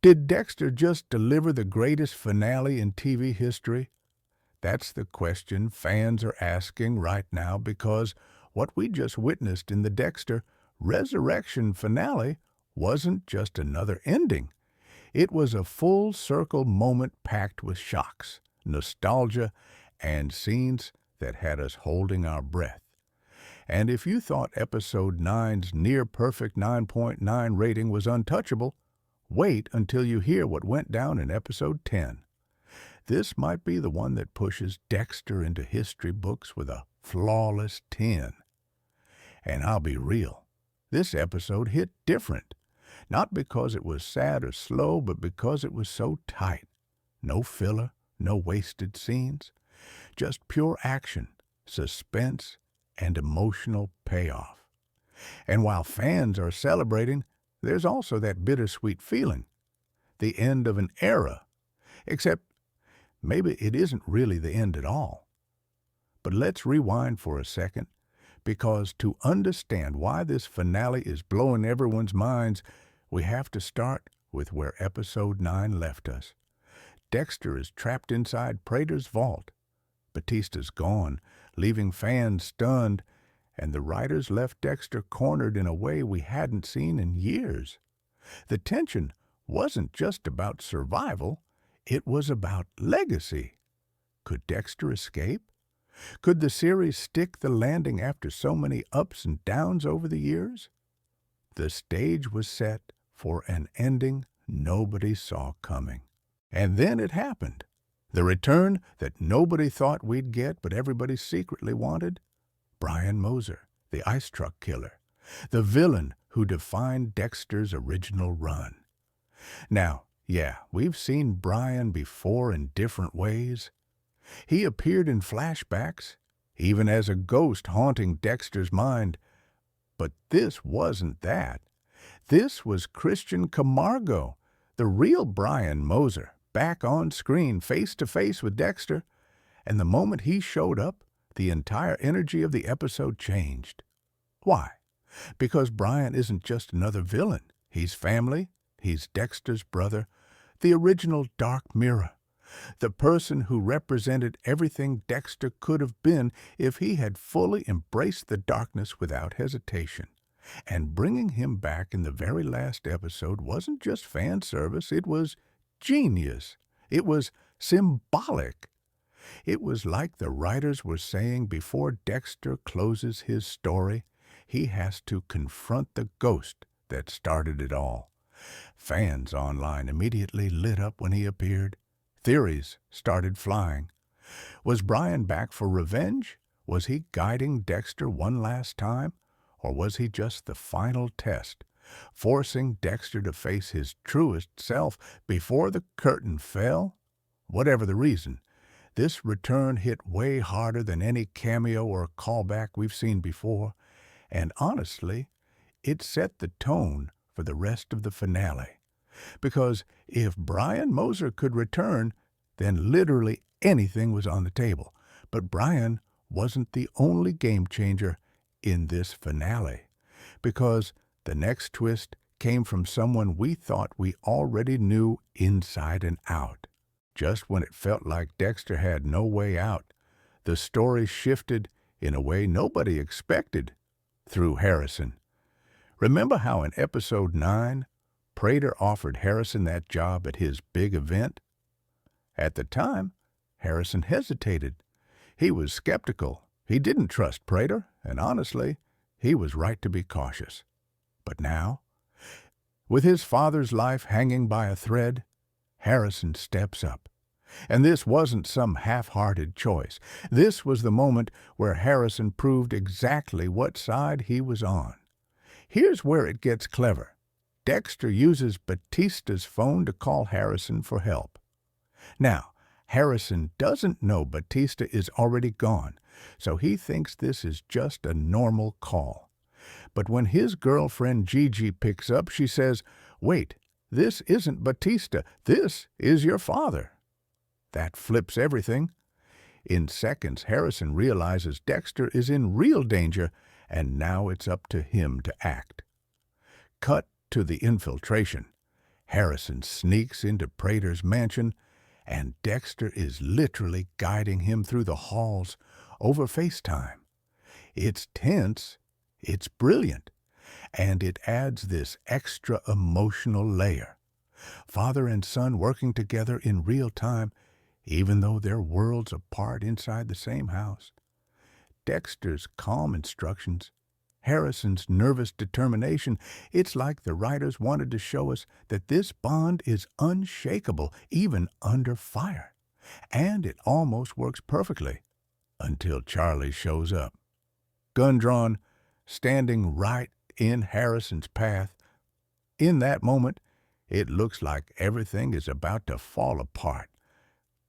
Did Dexter just deliver the greatest finale in TV history? That's the question fans are asking right now because what we just witnessed in the Dexter resurrection finale wasn't just another ending. It was a full-circle moment packed with shocks, nostalgia, and scenes that had us holding our breath. And if you thought Episode 9's near-perfect 9.9 rating was untouchable, wait until you hear what went down in Episode 10. This might be the one that pushes Dexter into history books with a flawless 10. And I'll be real, this episode hit different. Not because it was sad or slow, but because it was so tight. No filler, no wasted scenes. Just pure action, suspense, and emotional payoff. And while fans are celebrating, there's also that bittersweet feeling. The end of an era. Except maybe it isn't really the end at all. But let's rewind for a second, because to understand why this finale is blowing everyone's minds, we have to start with where Episode 9 left us. Dexter is trapped inside Prater's vault. Batista's gone, leaving fans stunned, and the writers left Dexter cornered in a way we hadn't seen in years. The tension wasn't just about survival, it was about legacy. Could Dexter escape? Could the series stick the landing after so many ups and downs over the years? The stage was set for an ending nobody saw coming. And then it happened. The return that nobody thought we'd get but everybody secretly wanted. Brian Moser, the ice truck killer, the villain who defined Dexter's original run. Now, yeah, we've seen Brian before in different ways. He appeared in flashbacks, even as a ghost haunting Dexter's mind. But this wasn't that. This was Christian Camargo, the real Brian Moser, back on screen, face-to-face with Dexter. And the moment he showed up, the entire energy of the episode changed. Why? Because Brian isn't just another villain. He's family. He's Dexter's brother, the original Dark Mirror, the person who represented everything Dexter could have been if he had fully embraced the darkness without hesitation. And bringing him back in the very last episode wasn't just fan service, it was genius. It was symbolic. It was like the writers were saying before Dexter closes his story, he has to confront the ghost that started it all. Fans online immediately lit up when he appeared. Theories started flying. Was Brian back for revenge? Was he guiding Dexter one last time? Or was he just the final test, forcing Dexter to face his truest self before the curtain fell? Whatever the reason, this return hit way harder than any cameo or callback we've seen before, and honestly, it set the tone for the rest of the finale. Because if Brian Moser could return, then literally anything was on the table. But Brian wasn't the only game changer in this finale, because the next twist came from someone we thought we already knew inside and out. Just when it felt like Dexter had no way out, the story shifted in a way nobody expected, through Harrison. Remember how in Episode 9, Prater offered Harrison that job at his big event? At the time, Harrison hesitated. He was skeptical. He didn't trust Prater, and honestly, he was right to be cautious. But now, with his father's life hanging by a thread, Harrison steps up. And this wasn't some half-hearted choice. This was the moment where Harrison proved exactly what side he was on. Here's where it gets clever. Dexter uses Batista's phone to call Harrison for help. Now, Harrison doesn't know Batista is already gone, so he thinks this is just a normal call. But when his girlfriend Gigi picks up, she says, "Wait, this isn't Batista. This is your father." That flips everything. In seconds, Harrison realizes Dexter is in real danger, and now it's up to him to act. Cut to the infiltration. Harrison sneaks into Prater's mansion, and Dexter is literally guiding him through the halls over FaceTime. It's tense, it's brilliant, and it adds this extra emotional layer. Father and son working together in real time, even though they're worlds apart inside the same house. Dexter's calm instructions, Harrison's nervous determination, it's like the writers wanted to show us that this bond is unshakable, even under fire. And it almost works perfectly, until Charlie shows up. Gun drawn, standing right in Harrison's path. In that moment, it looks like everything is about to fall apart.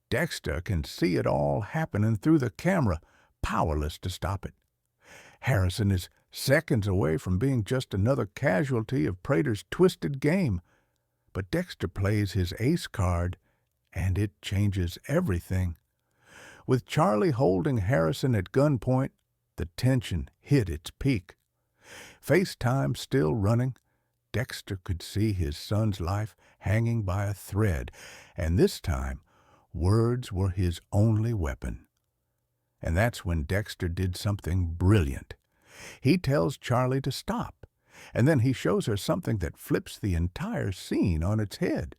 Dexter can see it all happening through the camera, powerless to stop it. Harrison is seconds away from being just another casualty of Prater's twisted game. But Dexter plays his ace card, and it changes everything. With Charlie holding Harrison at gunpoint, the tension hit its peak. FaceTime still running, Dexter could see his son's life hanging by a thread, and this time, words were his only weapon. And that's when Dexter did something brilliant. He tells Charlie to stop, and then he shows her something that flips the entire scene on its head.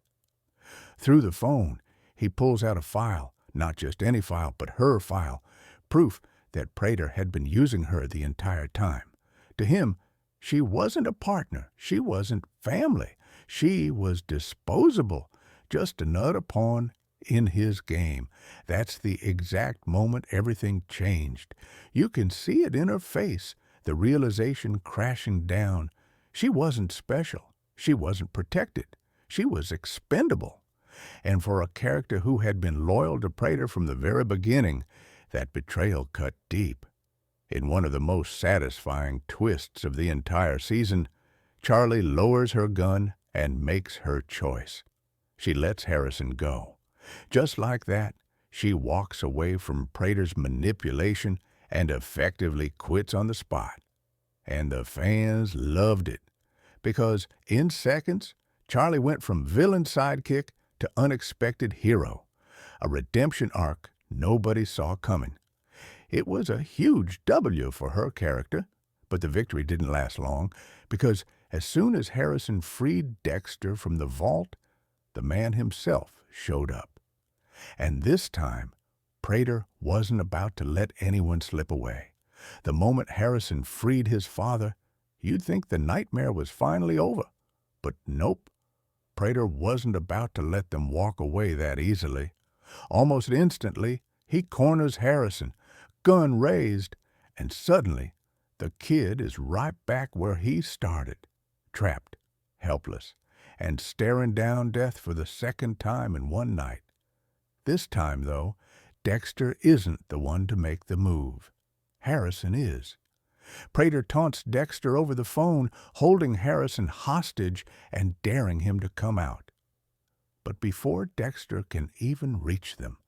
Through the phone, he pulls out a file, not just any file, but her file, proof that Prater had been using her the entire time. To him, she wasn't a partner, she wasn't family, she was disposable, just another pawn in his game. That's the exact moment everything changed. You can see it in her face, the realization crashing down. She wasn't special. She wasn't protected. She was expendable. And for a character who had been loyal to Prater from the very beginning, that betrayal cut deep. In one of the most satisfying twists of the entire season, Charlie lowers her gun and makes her choice. She lets Harrison go. Just like that, she walks away from Prater's manipulation and effectively quits on the spot. And the fans loved it, because in seconds, Charlie went from villain sidekick to unexpected hero, a redemption arc nobody saw coming. It was a huge W for her character, but the victory didn't last long, because as soon as Harrison freed Dexter from the vault, the man himself showed up. And this time, Prater wasn't about to let anyone slip away. The moment Harrison freed his father, you'd think the nightmare was finally over. But nope, Prater wasn't about to let them walk away that easily. Almost instantly, he corners Harrison, gun raised, and suddenly the kid is right back where he started, trapped, helpless, and staring down death for the second time in one night. This time, though, Dexter isn't the one to make the move. Harrison is. Prater taunts Dexter over the phone, holding Harrison hostage and daring him to come out. But before Dexter can even reach them,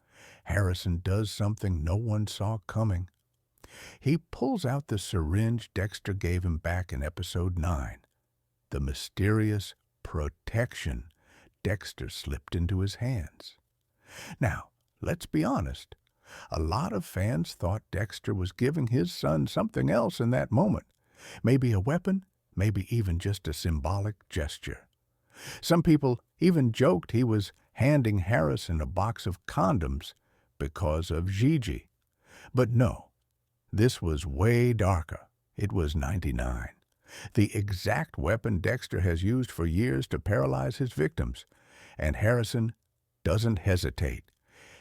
Harrison does something no one saw coming. He pulls out the syringe Dexter gave him back in episode 9, the mysterious protection Dexter slipped into his hands. Now, let's be honest. A lot of fans thought Dexter was giving his son something else in that moment. Maybe a weapon, maybe even just a symbolic gesture. Some people even joked he was handing Harrison a box of condoms because of Gigi. But no, this was way darker. It was 99. The exact weapon Dexter has used for years to paralyze his victims. And Harrison doesn't hesitate.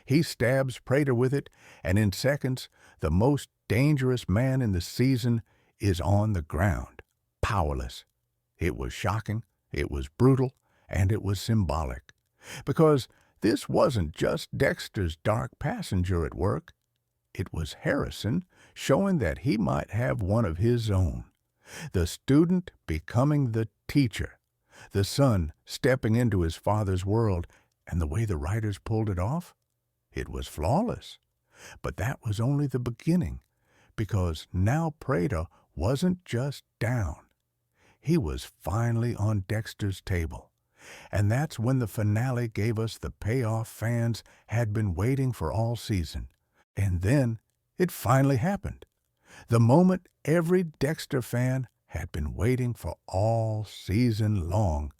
He stabs Prater with it, and in seconds, the most dangerous man in the season is on the ground, powerless. It was shocking, it was brutal, and it was symbolic. Because this wasn't just Dexter's dark passenger at work. It was Harrison showing that he might have one of his own. The student becoming the teacher. The son stepping into his father's world, and the way the writers pulled it off? It was flawless. But that was only the beginning, because now Prater wasn't just down. He was finally on Dexter's table, And that's when the finale gave us the payoff fans had been waiting for all season. And then it finally happened. The moment every Dexter fan had been waiting for all season long.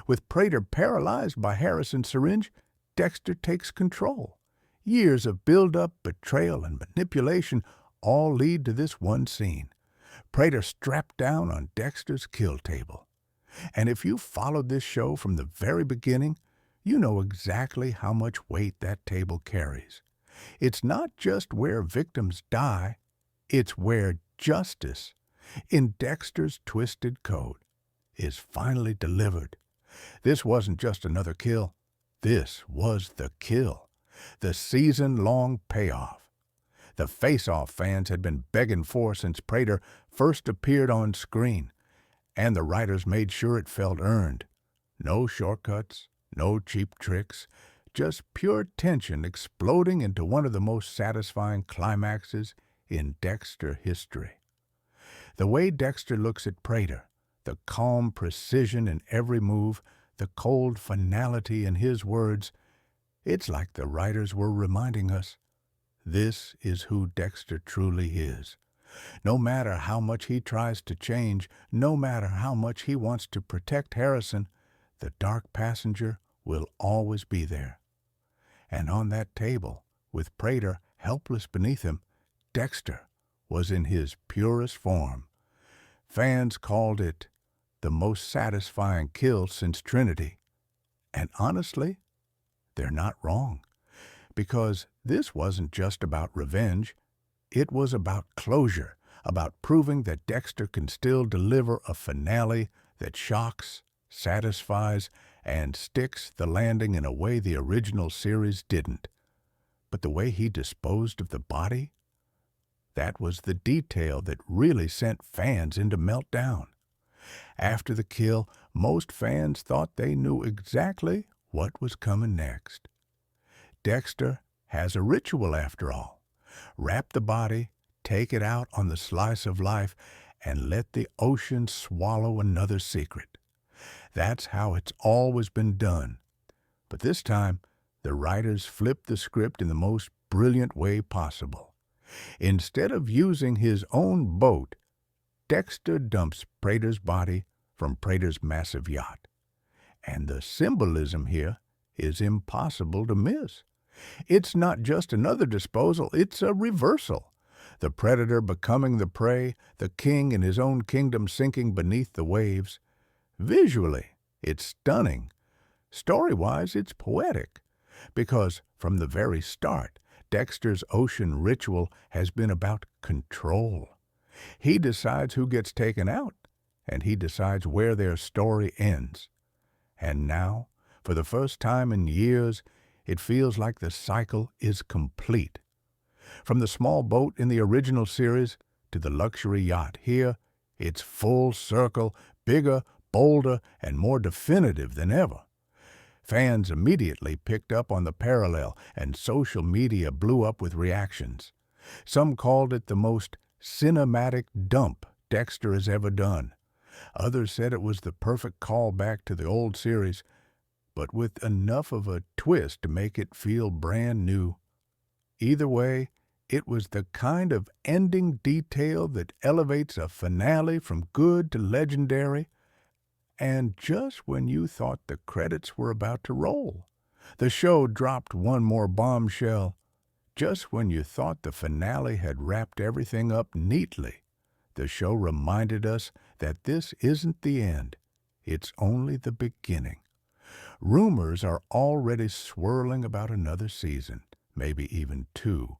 With Prater paralyzed by Harrison's syringe, Dexter takes control. Years of build-up, betrayal, and manipulation all lead to this one scene. Prater strapped down on Dexter's kill table. And if you followed this show from the very beginning, you know exactly how much weight that table carries. It's not just where victims die, it's where justice, in Dexter's twisted code, is finally delivered. This wasn't just another kill. This was the kill. The season-long payoff. The Face-Off fans had been begging for since Prater first appeared on screen, and the writers made sure it felt earned. No shortcuts, no cheap tricks, just pure tension exploding into one of the most satisfying climaxes in Dexter history. The way Dexter looks at Prater, the calm precision in every move, the cold finality in his words, it's like the writers were reminding us, this is who Dexter truly is. No matter how much he tries to change, no matter how much he wants to protect Harrison, the dark passenger will always be there. And on that table, with Prater helpless beneath him, Dexter was in his purest form. Fans called it the most satisfying kill since Trinity. And honestly, they're not wrong. Because this wasn't just about revenge. It was about closure, about proving that Dexter can still deliver a finale that shocks, satisfies, and sticks the landing in a way the original series didn't. But the way he disposed of the body? That was the detail that really sent fans into meltdown. After the kill, most fans thought they knew exactly what was coming next. Dexter has a ritual after all. Wrap the body, take it out on the slice of life, and let the ocean swallow another secret. That's how it's always been done. But this time, the writers flipped the script in the most brilliant way possible. Instead of using his own boat, Dexter dumps Prater's body from Prater's massive yacht. And the symbolism here is impossible to miss. It's not just another disposal, it's a reversal. The predator becoming the prey, the king in his own kingdom sinking beneath the waves. Visually, it's stunning. Story-wise, it's poetic. Because from the very start, Dexter's ocean ritual has been about control. He decides who gets taken out, and he decides where their story ends. And now, for the first time in years, it feels like the cycle is complete. From the small boat in the original series to the luxury yacht here, it's full circle, bigger, bolder, and more definitive than ever. Fans immediately picked up on the parallel, and social media blew up with reactions. Some called it the most cinematic dump Dexter has ever done. Others said it was the perfect callback to the old series, but with enough of a twist to make it feel brand new. Either way, it was the kind of ending detail that elevates a finale from good to legendary. And just when you thought the credits were about to roll, the show dropped one more bombshell. Just when you thought the finale had wrapped everything up neatly, the show reminded us that this isn't the end. It's only the beginning. Rumors are already swirling about another season, maybe even two.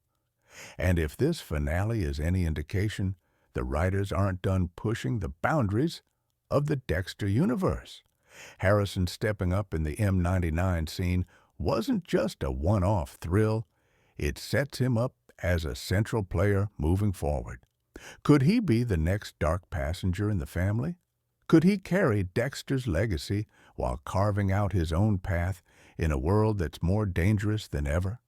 And if this finale is any indication, the writers aren't done pushing the boundaries of the Dexter universe. Harrison stepping up in the M99 scene wasn't just a one-off thrill. It sets him up as a central player moving forward. Could he be the next dark passenger in the family? Could he carry Dexter's legacy while carving out his own path in a world that's more dangerous than ever?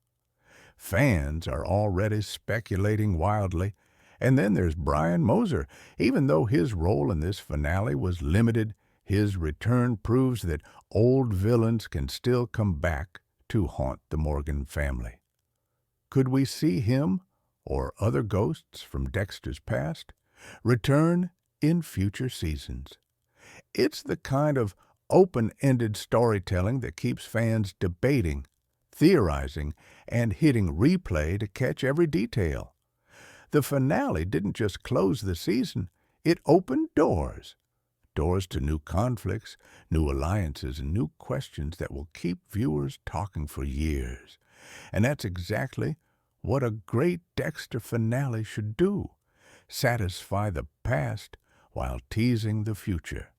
Fans are already speculating wildly. And then there's Brian Moser. Even though his role in this finale was limited, His return proves that old villains can still come back to haunt the Morgan family. Could we see him, or other ghosts from Dexter's past, return in future seasons? It's the kind of open-ended storytelling that keeps fans debating, theorizing, and hitting replay to catch every detail. The finale didn't just close the season, it opened doors. Doors to new conflicts, new alliances, and new questions that will keep viewers talking for years. And that's exactly what a great Dexter finale should do: satisfy the past while teasing the future.